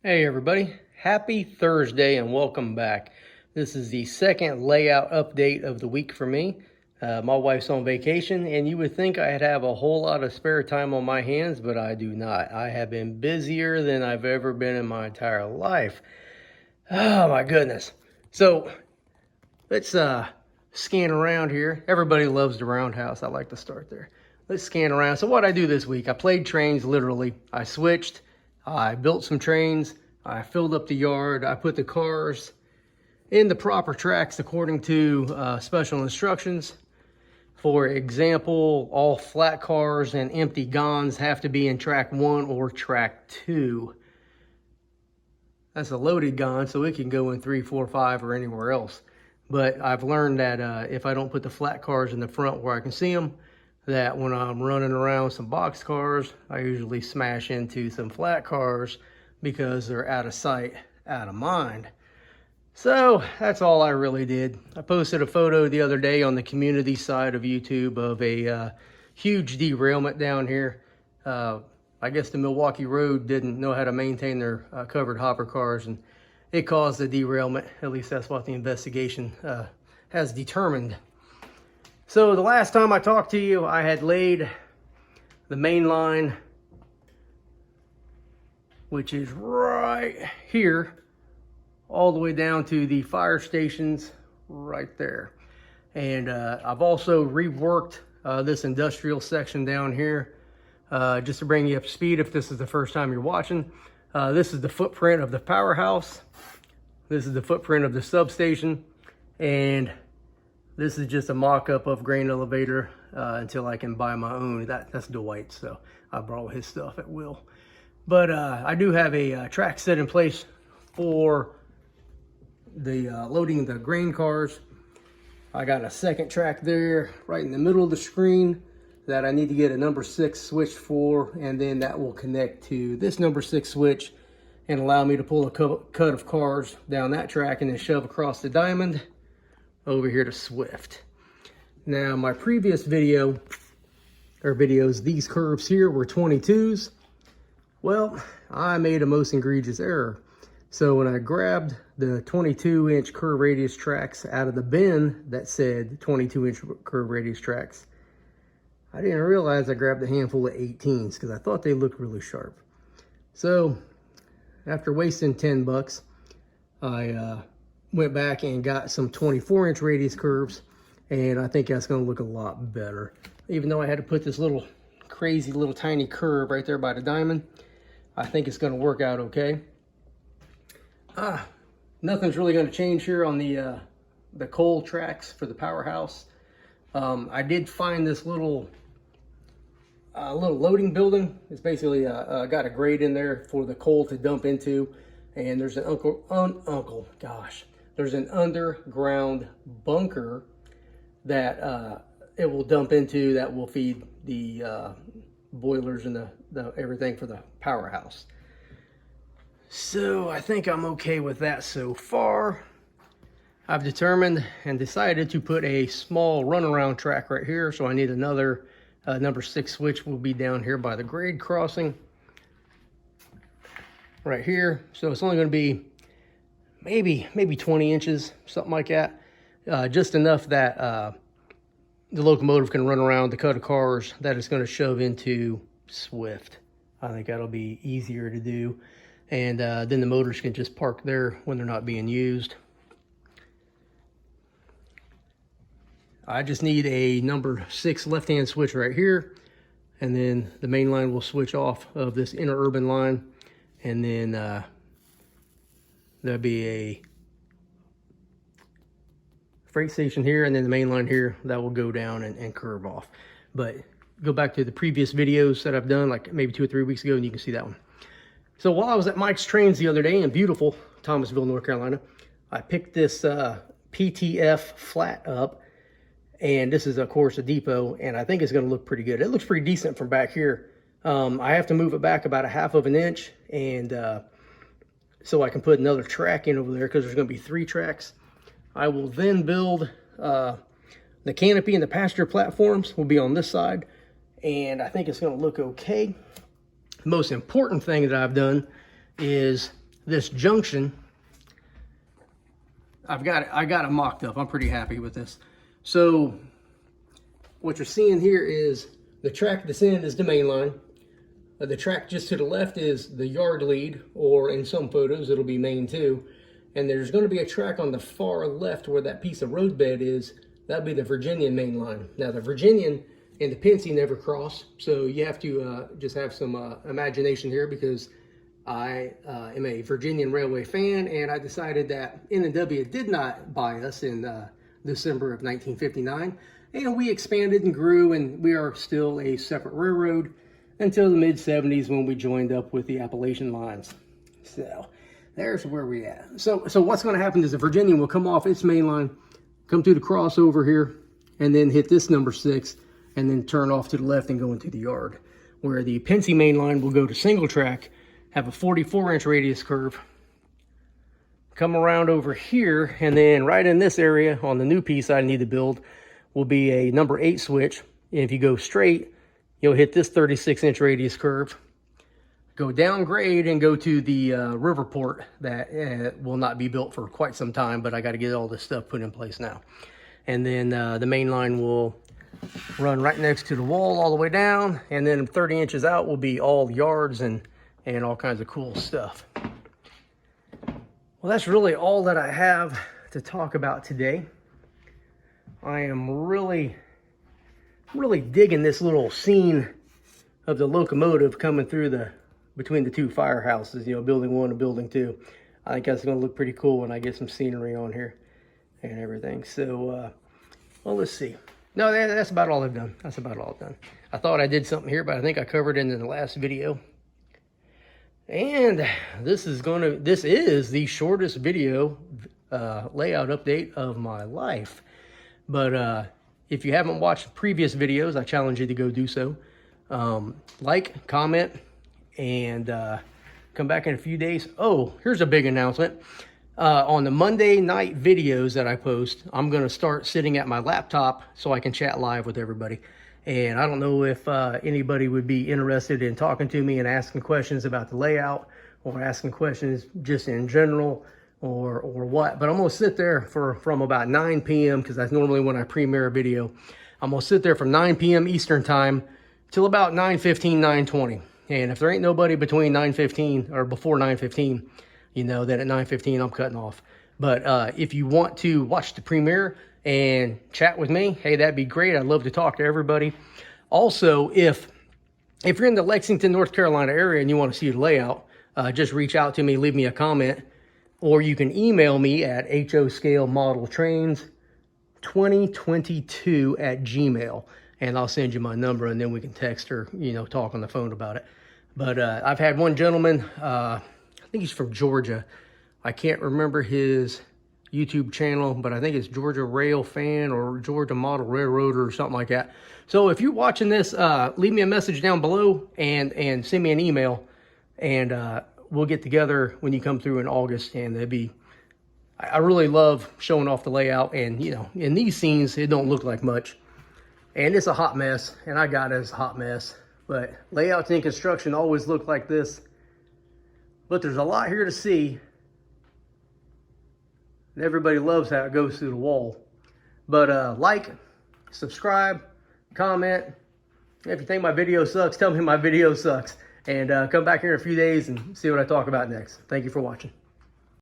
Hey everybody, happy Thursday and welcome back. This is the second layout update of the week for me. My wife's on vacation and you would think I'd have a whole lot of spare time on my hands, but I do not. I have been busier than I've ever been in my entire life. Oh my goodness. So let's scan around here. Everybody loves the roundhouse. I like to start there. Let's scan around. So what I do this week, I played trains literally. I switched. I built some trains, I filled up the yard, I put the cars in the proper tracks according to special instructions. For example, all flat cars and empty gons have to be in track 1 or track 2. That's a loaded gon, so it can go in 3, 4, 5 or anywhere else. But I've learned that if I don't put the flat cars in the front where I can see them, that when I'm running around some box cars, I usually smash into some flat cars because they're out of sight, out of mind. So that's all I really did. I posted a photo the other day on the community side of YouTube of a huge derailment down here. I guess the Milwaukee Road didn't know how to maintain their covered hopper cars, and it caused the derailment. At least that's what the investigation has determined. So the last time I talked to you, I had laid the main line, which is right here, all the way down to the fire stations right there. And I've also reworked this industrial section down here, just to bring you up to speed if this is the first time you're watching. This is the footprint of the powerhouse. This is the footprint of the substation. And this is just a mock-up of grain elevator until I can buy my own. That's Dwight, so I borrow his stuff at will. But I do have a track set in place for the loading the grain cars. I got a second track there right in the middle of the screen that I need to get a number 6 switch for, and then that will connect to this number 6 switch and allow me to pull a cut of cars down that track and then shove across the diamond over here to Swift. Now my previous videos, these curves here were 22s. Well, I made a most egregious error. So when I grabbed the 22-inch curve radius tracks out of the bin that said 22-inch curve radius tracks, I didn't realize I grabbed a handful of 18s because I thought they looked really sharp. So after wasting 10 bucks, I went back and got some 24-inch radius curves, and I think that's going to look a lot better. Even though I had to put this little crazy little tiny curve right there by the diamond, I think it's going to work out okay. Nothing's really going to change here on the coal tracks for the powerhouse. I did find this little loading building. It's basically got a grate in there for the coal to dump into, and there's an there's an underground bunker that it will dump into that will feed the boilers and the everything for the powerhouse. So I think I'm okay with that so far. I've determined and decided to put a small runaround track right here. So I need another number 6 switch will be down here by the grade crossing right here. So it's only going to be maybe 20 inches, something like that. Just enough that the locomotive can run around the cut of cars that it's going to shove into Swift. I think that'll be easier to do. And then the motors can just park there when they're not being used. I just need a number 6 left-hand switch right here. And then the main line will switch off of this interurban line. And then there'll be a freight station here, and then the main line here that will go down and curve off. But go back to the previous videos that I've done, like maybe 2 or 3 weeks ago, and you can see that one. So while I was at Mike's Trains the other day in beautiful Thomasville, North Carolina, I picked this PTF flat up, and this is of course a depot, and I think it's going to look pretty good. It looks pretty decent from back here. I have to move it back about 1/2 inch, and so I can put another track in over there because there's going to be 3 tracks. I will then build the canopy and the passenger platforms will be on this side, and I think it's going to look okay. The most important thing that I've done is this junction, I got it mocked up. I'm pretty happy with this. So what you're seeing here is the track that's in is the main line. The track just to the left is the yard lead, or in some photos it'll be main 2. And there's going to be a track on the far left where that piece of roadbed is. That'll be the Virginian main line. Now the Virginian and the Pensy never cross, so you have to just have some imagination here, because I am a Virginian Railway fan, and I decided that N&W did not buy us in December of 1959, and we expanded and grew, and we are still a separate railroad until the mid-70s when we joined up with the Appalachian lines. So there's where we at. So what's going to happen is the Virginian will come off its main line, come through the crossover here, and then hit this number 6, and then turn off to the left and go into the yard, where the Pensy main line will go to single track, have a 44-inch radius curve, come around over here, and then right in this area on the new piece I need to build will be a number 8 switch. And if you go straight, you'll hit this 36-inch radius curve, go down grade and go to the Riverport that will not be built for quite some time, but I got to get all this stuff put in place now. And then the main line will run right next to the wall all the way down, and then 30 inches out will be all yards and all kinds of cool stuff. Well, that's really all that I have to talk about today. I am really digging this little scene of the locomotive coming through between the two firehouses, you know, building 1 and building 2. I think that's going to look pretty cool when I get some scenery on here and everything. So, well, let's see. No, that's about all I've done. That's about all I've done. I thought I did something here, but I think I covered it in the last video. And this is the shortest video layout update of my life. But if you haven't watched previous videos, I challenge you to go do so. Like, comment, and come back in a few days. Oh, here's a big announcement. On the Monday night videos that I post, I'm going to start sitting at my laptop so I can chat live with everybody. And I don't know if anybody would be interested in talking to me and asking questions about the layout, or asking questions just in general, or what. But I'm going to sit there from about 9 p.m. because that's normally when I premiere a video. I'm going to sit there from 9 p.m. Eastern time till about 9:15, 9:20. And if there ain't nobody between 9:15 or before 9:15, you know, then at 9:15 I'm cutting off. But if you want to watch the premiere and chat with me, hey, that'd be great. I'd love to talk to everybody. Also, if you're in the Lexington, North Carolina area and you want to see the layout, just reach out to me, leave me a comment, or you can email me at hoscalemodeltrains2022@gmail, and I'll send you my number, and then we can text or, you know, talk on the phone about it. But I've had one gentleman, I think he's from Georgia. I can't remember his YouTube channel, but I think it's Georgia Rail Fan or Georgia Model Railroader or something like that. So if you're watching this, leave me a message down below and send me an email, and we'll get together when you come through in August. And I really love showing off the layout, and you know, in these scenes it don't look like much, and it's a hot mess, and I got it as a hot mess. But layouts in construction always look like this, but there's a lot here to see. And everybody loves how it goes through the wall. But like, subscribe, comment. If you think my video sucks, tell me my video sucks. And come back here in a few days and see what I talk about next. Thank you for watching.